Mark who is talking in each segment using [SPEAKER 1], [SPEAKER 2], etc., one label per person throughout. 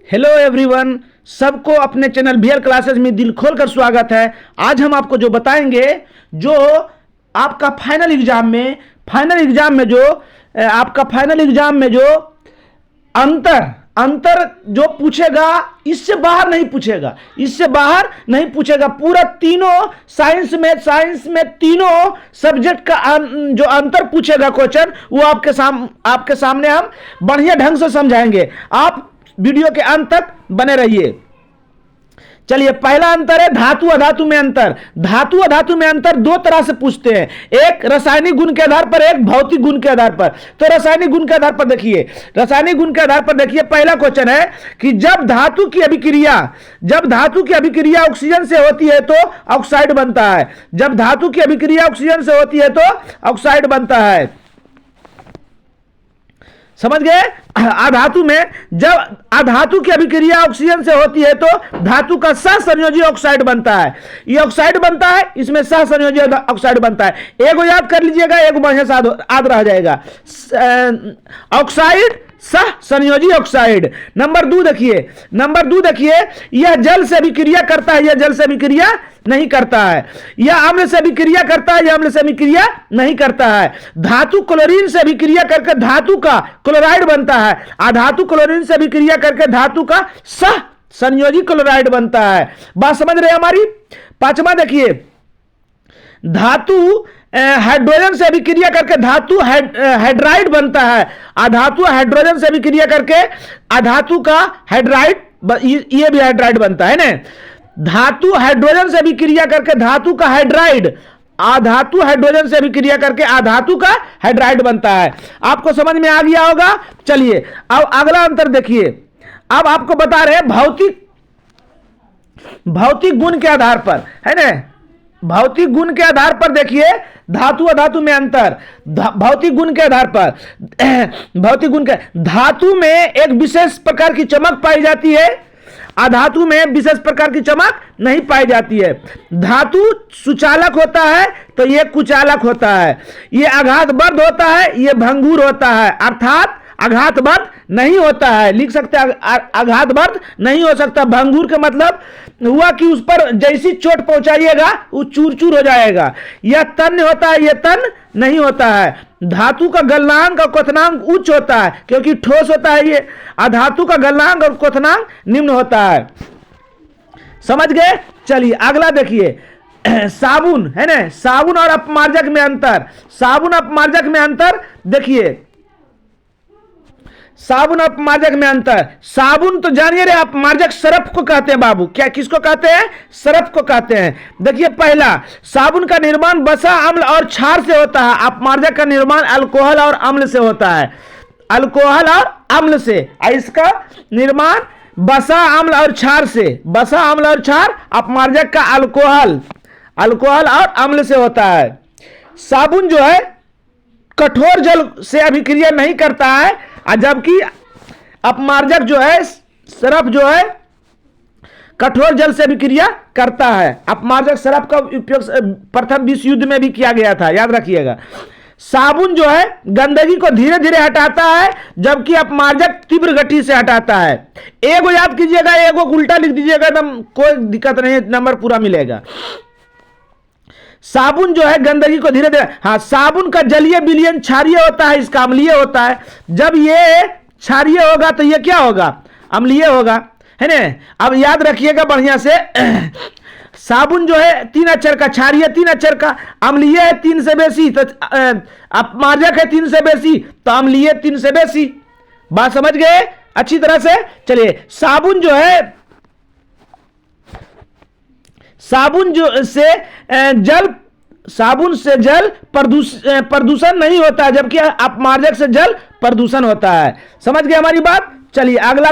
[SPEAKER 1] Hello everyone, सबको अपने channel BL classes में दिल खोलकर स्वागत है। आज हम आपको जो बताएंगे, जो आपका फाइनल एग्जाम में जो अंतर जो पूछेगा, इससे बाहर नहीं पूछेगा। पूरा तीनों साइंस में तीनों सब्जेक्ट का जो अंतर पूछेगा क्वेश्चन, वो आपके सामने हम बढ़िया ढंग से समझाएंगे। आप वीडियो के अंत तक बने रहिए। चलिए, पहला अंतर है धातु अधातु में अंतर। धातु अधातु में अंतर दो तरह से पूछते हैं, एक रासायनिक गुण के आधार पर, एक भौतिक गुण के आधार पर। तो रासायनिक गुण के आधार पर देखिए, पहला क्वेश्चन है कि जब धातु की अभिक्रिया ऑक्सीजन से होती है तो ऑक्साइड बनता है। जब धातु की अभिक्रिया ऑक्सीजन से होती है तो ऑक्साइड बनता है। समझ गए? अधातु में जब अधातु की अभिक्रिया ऑक्सीजन से होती है तो धातु का सहसंयोजी ऑक्साइड बनता है। ये ऑक्साइड बनता है, इसमें सहसंयोजी ऑक्साइड बनता है। एगो याद कर लीजिएगा, एगो बढ़िया से याद रह जाएगा। ऑक्साइड, सह संयोजी ऑक्साइड। नंबर दो देखिए, यह जल से अभिक्रिया करता है, यह जल से अभिक्रिया नहीं करता है। यह अम्ल से अभिक्रिया करता है, यह अम्ल से अभिक्रिया नहीं करता है। धातु क्लोरीन से अभिक्रिया करके धातु का क्लोराइड बनता है। अधातु क्लोरीन से अभिक्रिया करके धातु का सह संयोजी क्लोराइड बनता है। बात समझ रहे हमारी? पांचवा देखिए, धातु हाइड्रोजन से अभिक्रिया करके धातु हाइड्राइड बनता है। अधातु हाइड्रोजन से अभिक्रिया करके अधातु का हाइड्राइड, ये भी हाइड्राइड बनता है ना। धातु हाइड्रोजन से अभिक्रिया करके धातु का हाइड्राइड, अधातु हाइड्रोजन से अभिक्रिया करके अधातु का हाइड्राइड बनता है। आपको समझ में आ गया होगा। चलिए, अब अगला अंतर देखिए। अब आपको बता रहे हैं भौतिक गुण के आधार पर, है ना। भौतिक गुण के आधार पर देखिए, धातु अधातु में अंतर। भौतिक गुण के आधार पर धातु में एक विशेष प्रकार की चमक पाई जाती है, अधातु में विशेष प्रकार की चमक नहीं पाई जाती है। धातु सुचालक होता है तो यह कुचालक होता है। यह आघातबद्ध होता है, यह भंगुर होता है। अर्थात आघातबद्ध नहीं होता है, लिख सकते हैं आघातबद्ध नहीं हो सकता। भंगुर का मतलब हुआ कि उस पर जैसी चोट पहुंचाइएगा वो चूर चूर हो जाएगा। यह तन्य होता है, यह तन नहीं होता है। धातु का गलनांक और क्वथनांक उच्च होता है क्योंकि ठोस होता है ये। अधातु का गलनांक और क्वथनांक निम्न होता है। समझ गए? चलिए, अगला देखिए, साबुन, है ना। साबुन और अपमार्जक में अंतर। साबुन अपमार्जक में अंतर देखिए, साबुन अपमार्जक में अंतर। साबुन तो जानिए रे, अपमार्जक सरफ को कहते हैं बाबू। क्या किसको कहते हैं? सरफ को कहते हैं। देखिए, पहला, साबुन का निर्माण वसा, अम्ल और क्षार से होता है। अपमार्जक का निर्माण अल्कोहल और अम्ल से होता है। अल्कोहल और अम्ल से। इसका निर्माण वसा, अम्ल और क्षार से। वसा, अम्ल और क्षार। अपमार्जक का अल्कोहल और अम्ल से होता है। साबुन जो है कठोर जल से अभिक्रिया नहीं करता है, जबकि अपमार्जक जो है, सरफ जो है, कठोर जल से अभिक्रिया करता है। अपमार्जक सरफ का उपयोग प्रथम विश्व युद्ध में भी किया गया था, याद रखिएगा। साबुन जो है गंदगी को धीरे धीरे हटाता है, जबकि अपमार्जक तीव्र गति से हटाता है। एगो याद कीजिएगा, एगो उल्टा लिख दीजिएगा, एकदम कोई दिक्कत नहीं है, नंबर पूरा मिलेगा। साबुन जो है गंदगी को धीरे धीरे, हाँ, साबुन का जलीय विलयन क्षारीय होता है, इसका अम्लीय होता है। जब ये क्षारीय होगा तो ये क्या होगा? अम्लीय होगा, है ना। अब याद रखिएगा बढ़िया से, साबुन जो है 3 अक्षर का, क्षारीय 3 अक्षर का, अम्लीय है 3 से बेसी, तो अपमार्जक है 3 से बेसी, तो अम्लीय 3 से बेसी। बात समझ गए अच्छी तरह से? चलिए, साबुन से जल प्रदूषण नहीं होता, जबकि अपमार्जक से जल प्रदूषण होता है। समझ गए हमारी बात? चलिए, अगला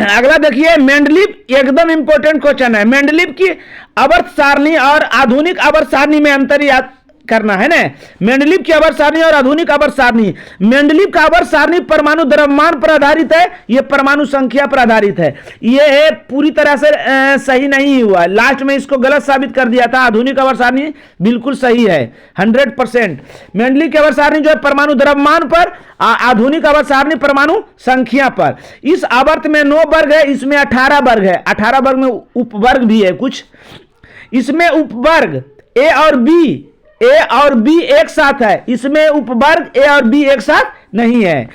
[SPEAKER 1] अगला देखिए, मेंडलीव। एकदम इंपॉर्टेंट क्वेश्चन है। मेंडलीव की आवर्त सारणी और आधुनिक आवर्त सारणी में अंतर करना है ना। मेंडलीव की आवर्त सारणी और आधुनिक आवर्त सारणी। मेंडलीव का आवर्त सारणी परमाणु द्रव्यमान पर आधारित है, यह परमाणु संख्या पर आधारित है। यह पूरी तरह से सही नहीं हुआ, लास्ट में इसको गलत साबित कर दिया था। आधुनिक आवर्त सारणी बिल्कुल सही है 100%। मेंडलीव की आवर्त सारणी जो है परमाणु द्रव्यमान पर, आधुनिक आवर्त सारणी परमाणु संख्या पर। इस आवर्त में 9 वर्ग है, इसमें 18 वर्ग है। 18 वर्ग में उपवर्ग भी है कुछ। इसमें उपवर्ग ए और बी एक साथ है, इसमें उपवर्ग ए और बी एक साथ नहीं है।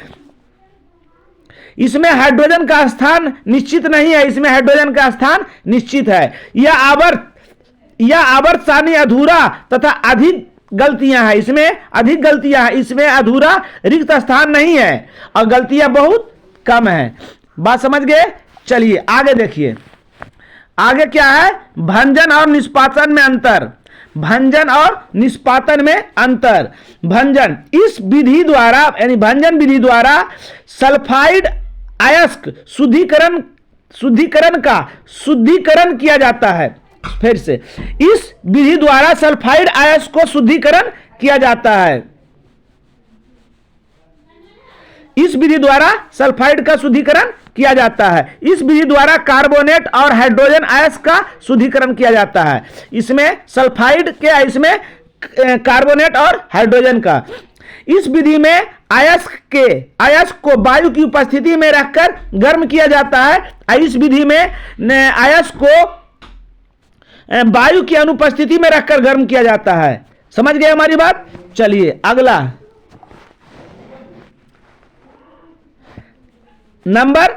[SPEAKER 1] इसमें हाइड्रोजन का स्थान निश्चित नहीं है, इसमें हाइड्रोजन का स्थान निश्चित है। यह आवर्त सारणी अधूरा तथा अधिक गलतियां हैं, इसमें अधिक गलतियां हैं, इसमें अधूरा रिक्त स्थान नहीं है और गलतियां बहुत कम है। बात समझ गए? चलिए आगे देखिए, आगे क्या है? भंजन और निष्पादन में अंतर। भंजन और निष्पादन में अंतर। भंजन इस विधि द्वारा यानी भंजन विधि द्वारा सल्फाइड अयस्क शुद्धिकरण किया जाता है। फिर से, इस विधि द्वारा सल्फाइड अयस्क को शुद्धिकरण किया जाता है। इस विधि द्वारा सल्फाइड का शुद्धिकरण किया जाता है। इस विधि द्वारा कार्बोनेट और हाइड्रोजन अयस्क का शुद्धिकरण किया जाता है। इसमें सल्फाइड क्या, इसमें कार्बोनेट और हाइड्रोजन का। इस विधि में अयस्क को वायु की उपस्थिति में रखकर गर्म किया जाता है। इस विधि में अयस्क को वायु की अनुपस्थिति में रखकर गर्म किया जाता है। समझ गए हमारी बात? चलिए अगला नंबर,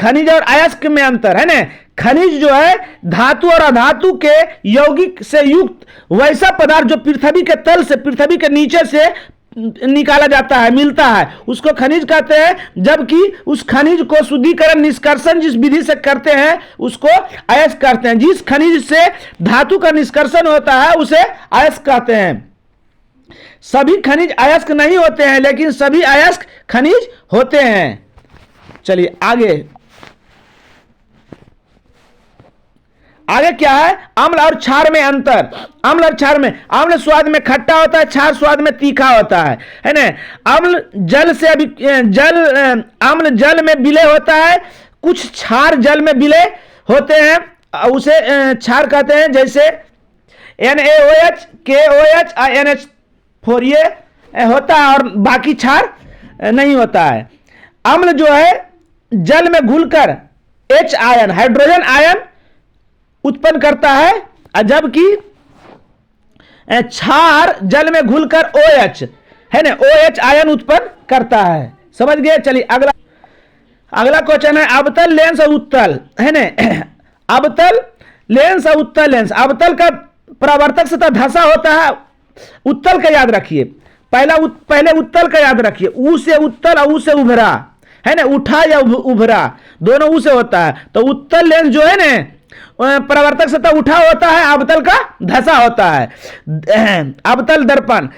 [SPEAKER 1] खनिज और अयस्क में अंतर है ना। खनिज जो है धातु और अधातु के यौगिक से युक्त वैसा पदार्थ जो पृथ्वी के तल से, पृथ्वी के नीचे से निकाला जाता है, मिलता है, उसको खनिज कहते हैं। जबकि उस खनिज को शुद्धिकरण निष्कर्षण जिस विधि से करते हैं उसको अयस्क कहते हैं। जिस खनिज से धातु का निष्कर्षण होता है उसे अयस्क कहते हैं। सभी खनिज अयस्क नहीं होते हैं, लेकिन सभी अयस्क खनिज होते हैं। चलिए आगे क्या है? अम्ल और क्षार में अंतर। अम्ल और क्षार में, अम्ल स्वाद में खट्टा होता है, क्षार स्वाद में तीखा होता है ना। अम्ल जल में विलय होता है, कुछ क्षार जल में विलय होते हैं, उसे क्षार कहते हैं। जैसे NaOH, KOH और NH4 ये होता है और बाकी क्षार नहीं होता है। अम्ल जो है जल में घुलकर H आयन, हाइड्रोजन आयन उत्पन्न करता है, जबकि क्षार जल में घुलकर OH है ना, OH आयन उत्पन्न करता है। समझ गए? चलिए अगला क्वेश्चन है अवतल लेंस और उत्तल है ना। अवतल लेंस और उत्तल लेंस। अवतल का परावर्तक सतह धसा होता है, उत्तल का याद रखिए। पहले उत्तल का याद रखिए, ऊ से उत्तल और ऊ से उभरा है ना, उठा या उभरा दोनों ऊ से होता है। तो उत्तल लेंस जो है ना परावर्तक सतह उठा होता है, अवतल का धसा होता है। अवतल दर्पण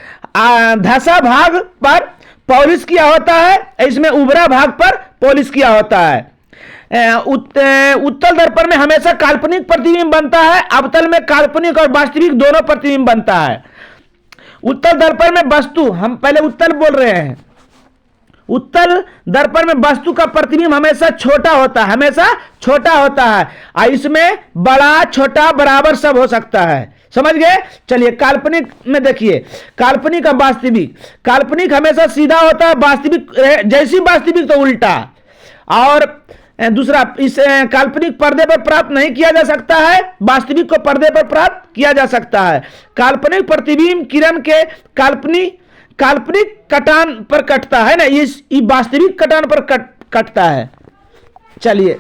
[SPEAKER 1] धसा भाग पर पॉलिश किया होता है, इसमें उभरा भाग पर पॉलिश किया होता है। उत्तल दर्पण में हमेशा काल्पनिक प्रतिबिंब बनता है, अवतल में काल्पनिक और वास्तविक दोनों प्रतिबिंब बनता है। उत्तल दर्पण में वस्तु, हम पहले उत्तल बोल रहे हैं, उत्तल दर्पण में वस्तु का प्रतिबिंब हमेशा छोटा होता है, हमेशा छोटा होता है। इसमें बड़ा छोटा बराबर सब हो सकता है। समझ गए? चलिए काल्पनिक में देखिए, काल्पनिक और वास्तविक। काल्पनिक हमेशा सीधा होता है, वास्तविक जैसी वास्तविक तो उल्टा। और दूसरा, इस काल्पनिक पर्दे पर प्राप्त नहीं किया जा सकता है, वास्तविक को पर्दे पर प्राप्त किया जा सकता है। काल्पनिक प्रतिबिंब किरण के काल्पनिक कटान पर कटता है ना, ये वास्तविक कटान पर कटता है। चलिए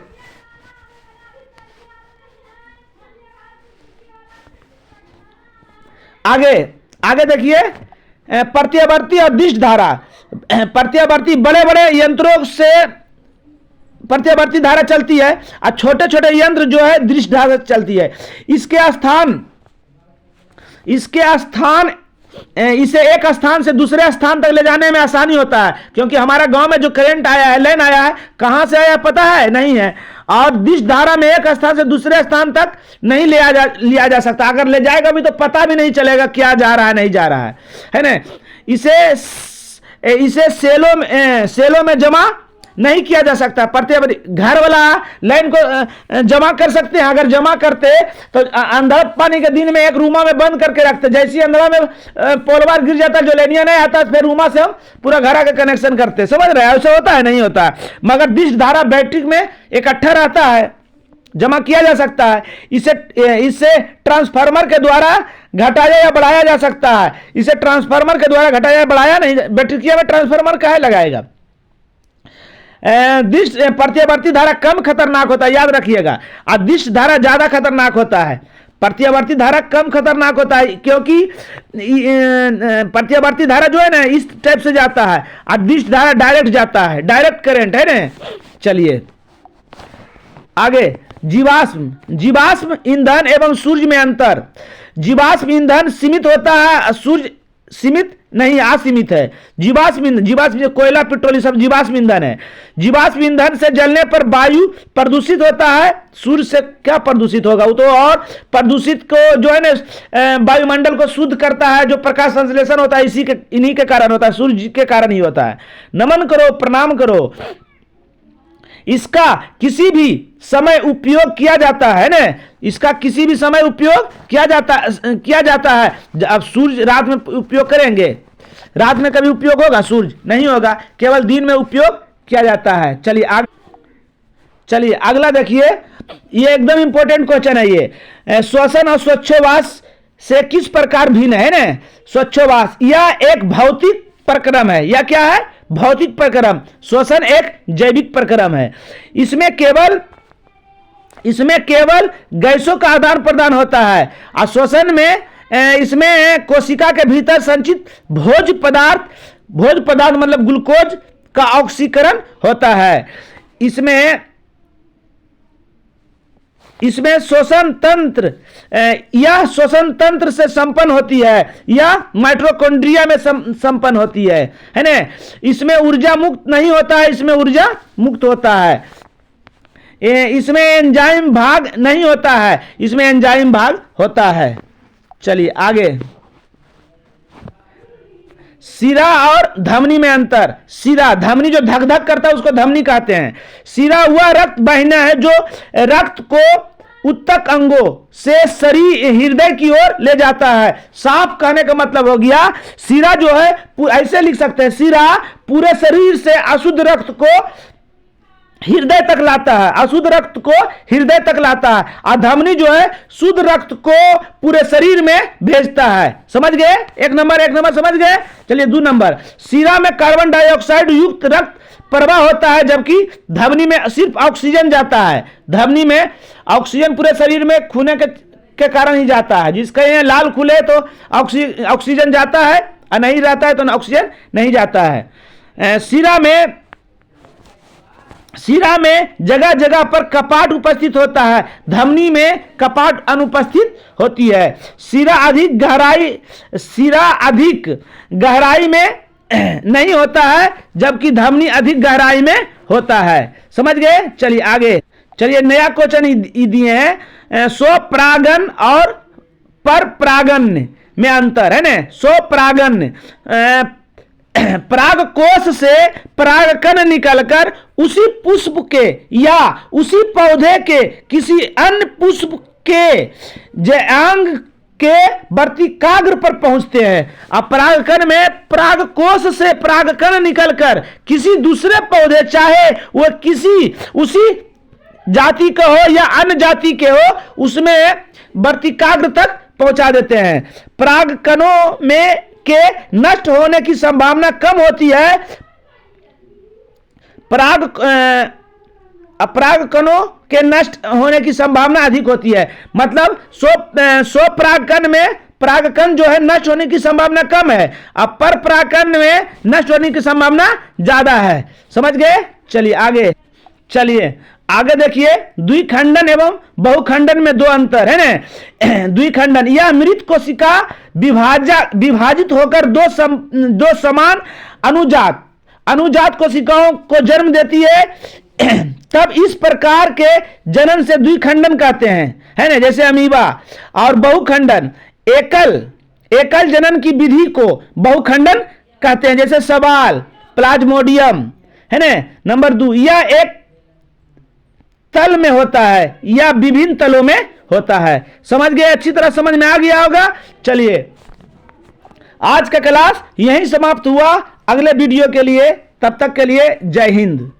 [SPEAKER 1] आगे देखिए, प्रत्यावर्ती और दिश धारा। प्रत्यावर्ती बड़े बड़े यंत्रों से प्रत्यावर्ती धारा चलती है और छोटे छोटे यंत्र जो है दृश्य धारा चलती है। इसे एक स्थान से दूसरे स्थान तक ले जाने में आसानी होता है, क्योंकि हमारा गांव में जो करंट आया है, लाइन आया है, कहां से आया पता है? नहीं है। और दिश धारा में एक स्थान से दूसरे स्थान तक नहीं लिया जा सकता। अगर ले जाएगा भी तो पता भी नहीं चलेगा क्या जा रहा है नहीं जा रहा है ना। इसे सेलों में जमा नहीं किया जा सकता। प्रत्येक घर वाला लाइन को जमा कर सकते हैं, अगर जमा करते तो अंधड़ पानी के दिन में एक रूमा में बंद करके रखते, जैसे अंधड़ा में पोलवार गिर जाता जो लेनिया नहीं आता फिर रूमा से हम पूरा घर का कनेक्शन करते। समझ रहे हैं? ऐसा होता है? नहीं होता। मगर डिश धारा बैटरी में इकट्ठा रहता है, जमा किया जा सकता है। इसे ट्रांसफार्मर के द्वारा घटाया या बढ़ाया जा सकता है। इसे ट्रांसफार्मर के द्वारा घटाया या बढ़ाया नहीं, बैटरी में ट्रांसफार्मर काहे लगाएगा। प्रत्यावर्ती धारा कम खतरनाक होता है, याद रखिएगा। अदिश धारा ज्यादा खतरनाक होता है। प्रत्यावर्ती धारा कम खतरनाक होता है क्योंकि प्रत्यावर्ती धारा जो है ना इस टाइप से जाता है, अदिश धारा डायरेक्ट जाता है, डायरेक्ट करंट है ना। चलिए आगे, जीवाश्म ईंधन एवं सूर्य में अंतर। जीवाश्म ईंधन सीमित होता है, सूर्य सीमित नहीं, असीमित है। जीवाश्म कोयला पेट्रोल ये सब जीवाश्म ईंधन है। जीवाश्म ईंधन से जलने पर वायु प्रदूषित होता है। सूर्य से क्या प्रदूषित होगा? वो तो और प्रदूषित को जो है ना वायुमंडल को शुद्ध करता है, जो प्रकाश संश्लेषण होता है इन्हीं के कारण होता है, सूर्य के कारण ही होता है। नमन करो, प्रणाम करो। इसका किसी भी समय उपयोग किया जाता है ना, इसका किसी भी समय उपयोग किया जाता है। अब सूर्य रात में उपयोग करेंगे, रात में कभी उपयोग होगा? सूर्य नहीं होगा, केवल दिन में उपयोग किया जाता है। चलिए अगला देखिए, ये एकदम इंपॉर्टेंट क्वेश्चन है ये। श्वसन और स्वच्छोवास से किस प्रकार भिन्न है ना? स्वच्छोवास यह एक भौतिक प्रक्रम है। यह क्या है? भौतिक प्रक्रम। श्वसन एक जैविक प्रक्रम है। इसमें केवल गैसों का आदान प्रदान होता है। और श्वसन में इसमें कोशिका के भीतर संचित भोज्य पदार्थ मतलब ग्लूकोज का ऑक्सीकरण होता है। इसमें श्वसन तंत्र यह श्वसन तंत्र से संपन्न होती है, यह माइटोकॉन्ड्रिया में संपन्न होती है ना। इसमें ऊर्जा मुक्त नहीं होता है, इसमें ऊर्जा मुक्त होता है। इसमें एंजाइम भाग नहीं होता है, इसमें एंजाइम भाग होता है। चलिए आगे, शिरा और धमनी में अंतर। शिरा धमनी जो धक धक करता है उसको धमनी कहते हैं। शिरा वह रक्त वाहिनी है जो रक्त को उत्तक अंगों से शरीर हृदय की ओर ले जाता है। साफ कहने का मतलब हो गया, शिरा जो है ऐसे लिख सकते हैं, शिरा पूरे शरीर से अशुद्ध रक्त को हृदय तक लाता है, अशुद्ध रक्त को हृदय तक लाता है। और धमनी जो है शुद्ध रक्त को पूरे शरीर में भेजता है। समझ गए? एक नंबर समझ गए। चलिए 2 नंबर, शिरा में कार्बन डाइऑक्साइड युक्त रक्त प्रवाह होता है, जबकि धमनी में सिर्फ ऑक्सीजन जाता है। धमनी में ऑक्सीजन पूरे शरीर में खून के कारण ही जाता है। जिसका ये लाल खुले तो ऑक्सीजन जाता है, और नहीं रहता है तो ऑक्सीजन नहीं जाता है। शिरा में जगह जगह पर कपाट उपस्थित होता है, धमनी में कपाट अनुपस्थित होती है। शिरा अधिक गहराई में नहीं होता है, जबकि धमनी अधिक गहराई में होता है। समझ गए? चलिए आगे, चलिए नया क्वेश्चन दिए हैं। स्वपरागन और परपरागन में अंतर है ना। स्वपरागन परागकोश से परागकण निकलकर उसी पुष्प के या उसी पौधे के किसी अन्य पुष्प के अंग के वर्तिकाग्र पर पहुंचते हैं। अब परागकण में परागकोश से परागकण निकलकर किसी दूसरे पौधे, चाहे वह किसी उसी जाति का हो या अन्य जाति के हो, उसमें वर्तिकाग्र तक पहुंचा देते हैं। परागकणों में के नष्ट होने की संभावना कम होती है, अपरागकणों के नष्ट होने की संभावना अधिक होती है। मतलब स्वपरागकण में परागकण जो है नष्ट होने की संभावना कम है, और परपरागकण में नष्ट होने की संभावना ज्यादा है। समझ गए? चलिए आगे देखिए, द्विखंडन एवं बहुखंडन में 2 अंतर है ना। द्विखंडन यह मृत कोशिका विभाजित होकर दो समान अनुजात कोशिकाओं को जन्म देती है। तब इस प्रकार के जनन से द्विखंडन कहते हैं, है ना, जैसे अमीबा। और बहुखंडन, एकल जनन की विधि को बहुखंडन कहते हैं, जैसे सवाल, प्लाज्मोडियम, है ना। नंबर 2, यह एक तल में होता है या विभिन्न तलों में होता है। समझ गए? अच्छी तरह समझ में आ गया होगा। चलिए, आज का क्लास यहीं समाप्त हुआ। अगले वीडियो के लिए, तब तक के लिए जय हिंद।